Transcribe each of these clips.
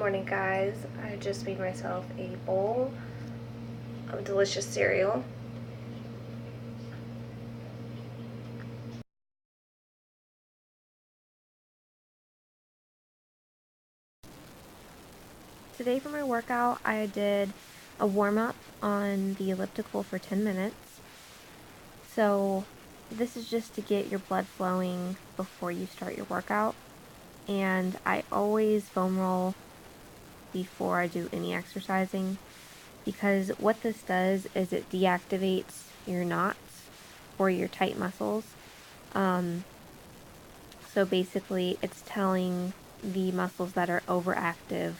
morning, guys. I just made myself a bowl of delicious cereal. Today for my workout, I did a warm-up on the elliptical for 10 minutes. So this is just to get your blood flowing before you start your workout. And I always foam roll before I do any exercising, because what this does is it deactivates your knots or your tight muscles. So basically it's telling the muscles that are overactive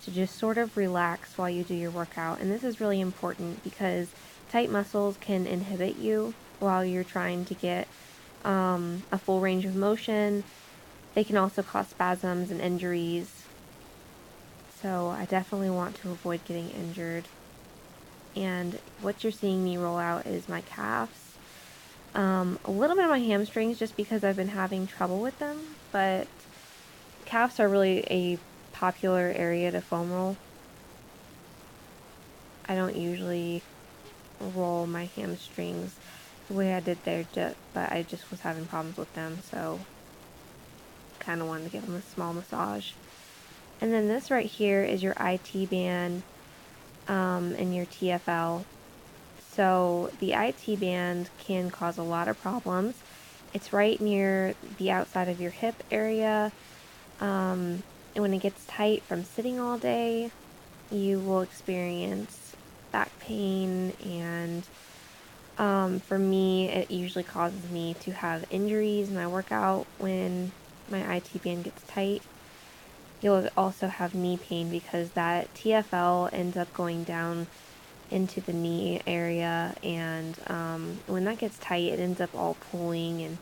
to just sort of relax while you do your workout. And this is really important because tight muscles can inhibit you while you're trying to get a full range of motion. They can also cause spasms and injuries. So I definitely want to avoid getting injured. And what you're seeing me roll out is my calves. A little bit of my hamstrings just because I've been having trouble with them, but calves are really a popular area to foam roll. I don't usually roll my hamstrings the way I did there, but I just was having problems with them, so kind of wanted to give them a small massage. And then this right here is your IT band and your TFL. So the IT band can cause a lot of problems. It's right near the outside of your hip area. And when it gets tight from sitting all day, you will experience back pain, and for me, it usually causes me to have injuries in my workout when my IT band gets tight. You'll also have knee pain because that TFL ends up going down into the knee area, and when that gets tight, it ends up all pulling, and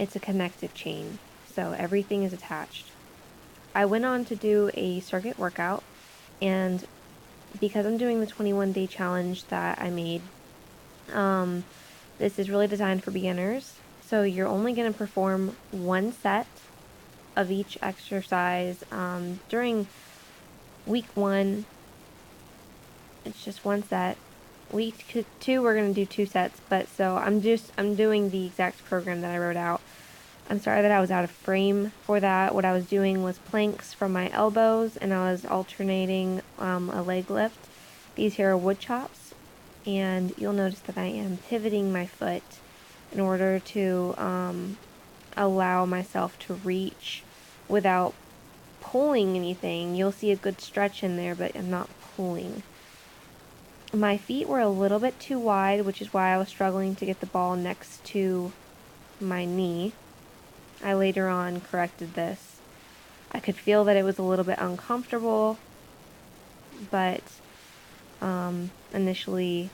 it's a connective chain, so everything is attached. I went on to do a circuit workout, and because I'm doing the 21-day challenge that I made, this is really designed for beginners. So you're only going to perform one set of each exercise. During week 1, it's just one set. Week 2, we're going to do 2 sets, but so I'm doing the exact program that I wrote out. I'm sorry that I was out of frame for that. What I was doing was planks from my elbows, and I was alternating a leg lift. These here are wood chops, and you'll notice that I am pivoting my foot in order to allow myself to reach without pulling anything. You'll see a good stretch in there, but I'm not pulling. My feet were a little bit too wide, which is why I was struggling to get the ball next to my knee. I later on corrected this. I could feel that it was a little bit uncomfortable, but initially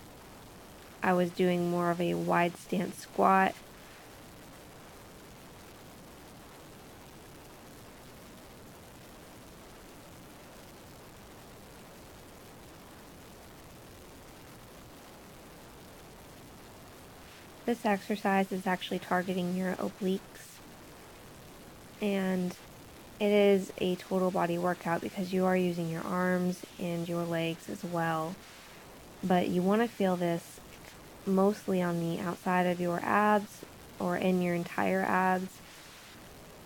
I was doing more of a wide stance squat. This exercise is actually targeting your obliques, and it is a total body workout because you are using your arms and your legs as well. But you want to feel this mostly on the outside of your abs or in your entire abs.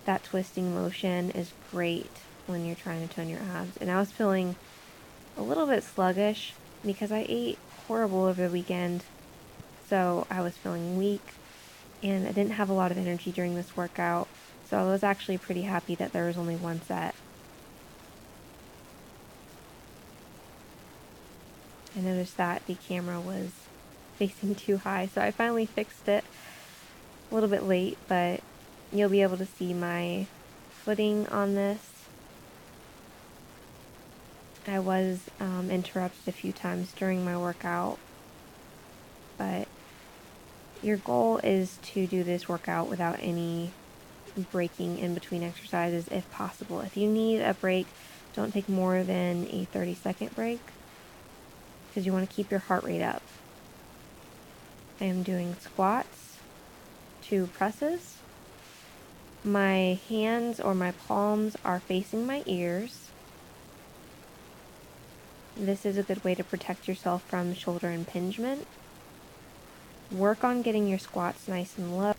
That twisting motion is great when you're trying to tone your abs. And I was feeling a little bit sluggish because I ate horrible over the weekend. So I was feeling weak, and I didn't have a lot of energy during this workout. So I was actually pretty happy that there was only one set. I noticed that the camera was facing too high, so I finally fixed it a little bit late, but you'll be able to see my footing on this. I was interrupted a few times during my workout, but your goal is to do this workout without any breaking in between exercises if possible. If you need a break, don't take more than a 30-second break because you want to keep your heart rate up. I am doing squats, 2 presses. My hands or my palms are facing my ears, This is a good way to protect yourself from shoulder impingement. Work on getting your squats nice and low.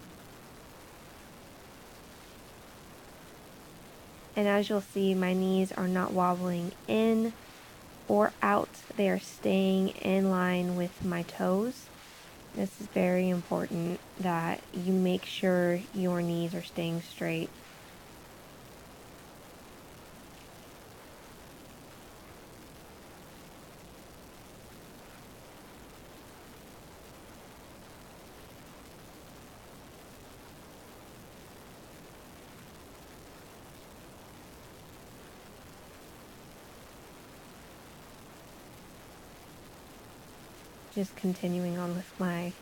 And as you'll see, my knees are not wobbling in or out. They are staying in line with my toes. This is very important that you make sure your knees are staying straight. Just continuing on with my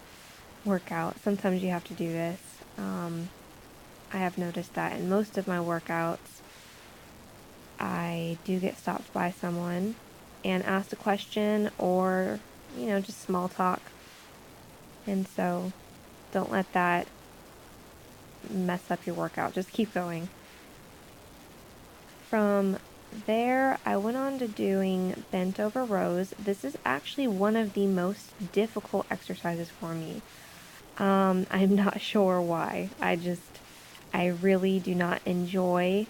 workout. Sometimes you have to do this. I have noticed that in most of my workouts, I do get stopped by someone and asked a question or, just small talk. And so don't let that mess up your workout. Just keep going. From there, I went on to doing bent over rows. This is actually one of the most difficult exercises for me. I'm not sure why. I really do not enjoy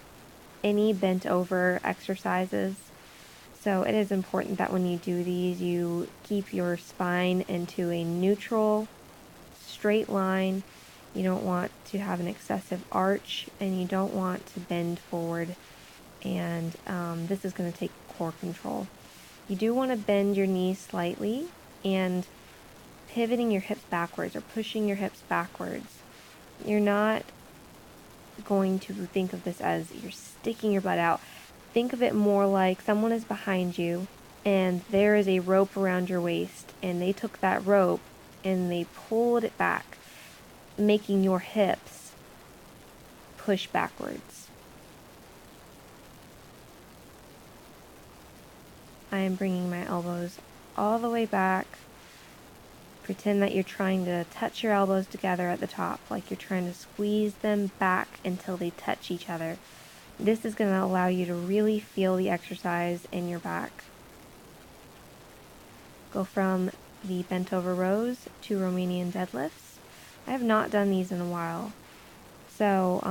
any bent over exercises. So it is important that when you do these, you keep your spine into a neutral, straight line. You don't want to have an excessive arch, and you don't want to bend forward. And this is going to take core control. You do want to bend your knees slightly and pivoting your hips backwards or pushing your hips backwards. You're not going to think of this as you're sticking your butt out. Think of it more like someone is behind you and there is a rope around your waist, and they took that rope and they pulled it back, making your hips push backwards. I am bringing my elbows all the way back. Pretend that you're trying to touch your elbows together at the top, like you're trying to squeeze them back until they touch each other. This is going to allow you to really feel the exercise in your back. Go from the bent over rows to Romanian deadlifts. I have not done these in a while, so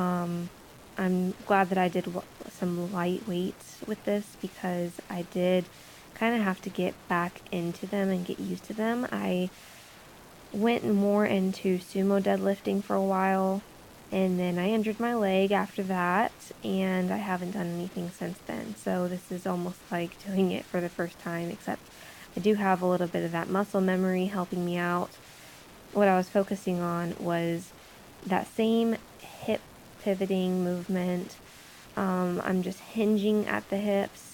I'm glad that I did some light weights with this, because I did kind of have to get back into them and get used to them. I went more into sumo deadlifting for a while, and then I injured my leg after that, and I haven't done anything since then. So this is almost like doing it for the first time, except I do have a little bit of that muscle memory helping me out. What I was focusing on was that same hip pivoting movement. I'm just hinging at the hips.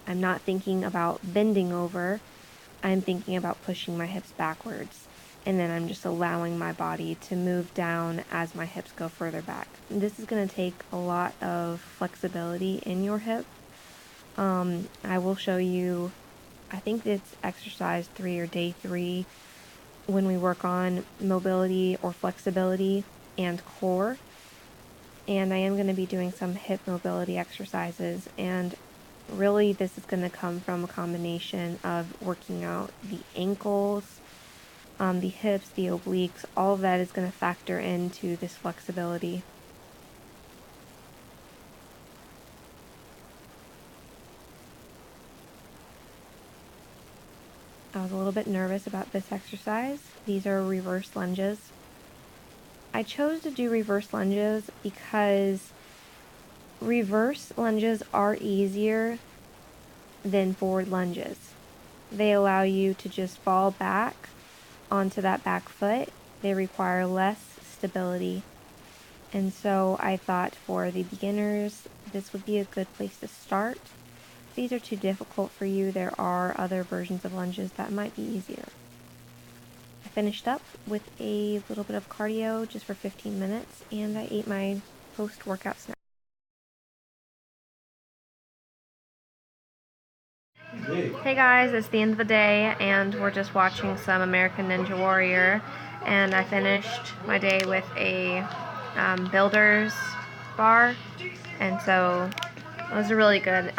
I'm not thinking about bending over. I'm thinking about pushing my hips backwards. And then I'm just allowing my body to move down as my hips go further back. This is going to take a lot of flexibility in your hip. I will show you, I think it's exercise 3 or day 3, when we work on mobility or flexibility and core. And I am going to be doing some hip mobility exercises, and really this is going to come from a combination of working out the ankles, the hips, the obliques. All of that is going to factor into this flexibility. I was a little bit nervous about this exercise. These are reverse lunges. I chose to do reverse lunges because reverse lunges are easier than forward lunges. They allow you to just fall back onto that back foot. They require less stability. And so I thought for the beginners, this would be a good place to start. If these are too difficult for you, there are other versions of lunges that might be easier. I finished up with a little bit of cardio just for 15 minutes, and I ate my post-workout snack. Hey guys, it's the end of the day, and we're just watching some American Ninja Warrior, and I finished my day with a Builders bar, and so it was really good.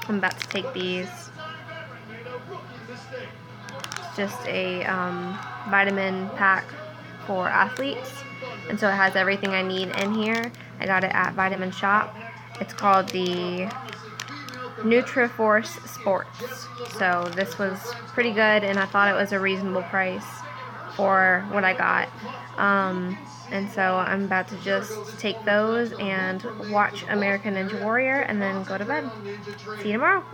I'm about to take these. It's just a vitamin pack for athletes, and so it has everything I need in here. I got it at Vitamin Shop. It's called the Nutriforce Sports. So this was pretty good, and I thought it was a reasonable price for what I got. And so I'm about to just take those and watch American Ninja Warrior and then go to bed. See you tomorrow.